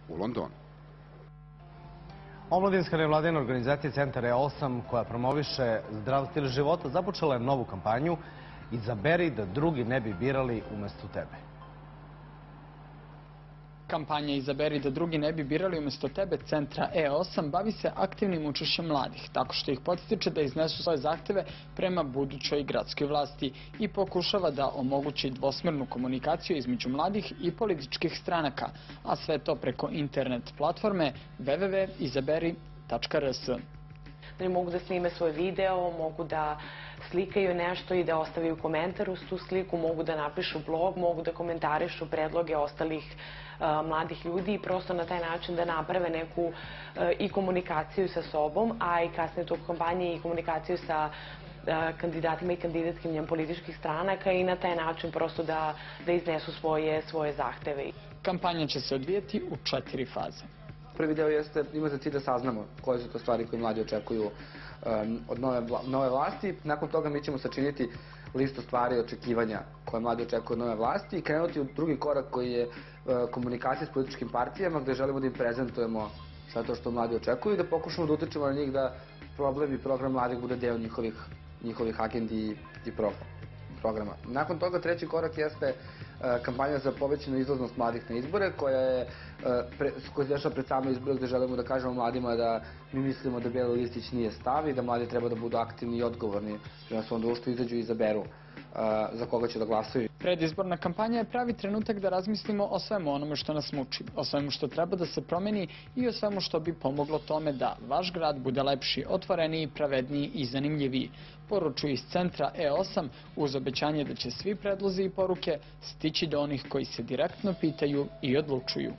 u Londonu. Omladinska nevladina organizacija Centar E8, koja promoviše zdrav stil života, započela je novu kampanju Izaberi da drugi ne bi birali umesto tebe. Kampanja Izaberi da drugi ne bi birali umesto tebe Centra E8 bavi se aktivnim učešćem mladih, tako što ih podstiče da iznesu svoje zahteve prema budućoj gradskoj vlasti i pokušava da omogući dvosmernu komunikaciju između mladih i političkih stranaka, a sve to preko internet platforme www.izaberi.rs. Oni mogu da snime svoj video, mogu da slikaju nešto i da ostavaju komentar uz tu sliku, mogu da napišu blog, mogu da komentarišu predloge ostalih mladih ljudi i prosto na taj način da naprave neku i komunikaciju sa sobom, a i kasnije u kampanji i komunikaciju sa kandidatima i kandidatkinjama političkih stranaka i na taj način prosto da iznesu svoje zahteve. Kampanja će se odvijati u 4 faze. Prvi deo ima za cilj da saznamo koje su to stvari koje mladi očekuju od nove vlasti. Nakon toga mi ćemo sačiniti listu stvari i očekivanja koje mladi očekuju od nove vlasti i krenuti u drugi korak koji je komunikacija s političkim partijama, gde želimo da im prezentujemo sve to što mladi očekuju i da pokušamo da utičemo na njih da problem i program mladih bude deo njihovih agendi i programa. Nakon toga treći korak jeste kampanja za povećanu izlaznost mladih na izbore, koja se dešava pred same izbore, gde želimo da kažemo mladima da mi mislimo da beli listić nije stav i da mladi treba da budu aktivni i odgovorni prema svom društvu, izađu i izaberu za koga će da glasaju. Predizborna kampanja je pravi trenutak da razmislimo o svemu onome što nas muči, o svemu što treba da se promeni i o svemu što bi pomoglo tome da vaš grad bude lepši, otvoreniji, pravedniji i zanimljiviji. Poručuju iz Centra E8 uz obećanje da će svi predlozi i poruke stići do onih koji se direktno pitaju i odlučuju.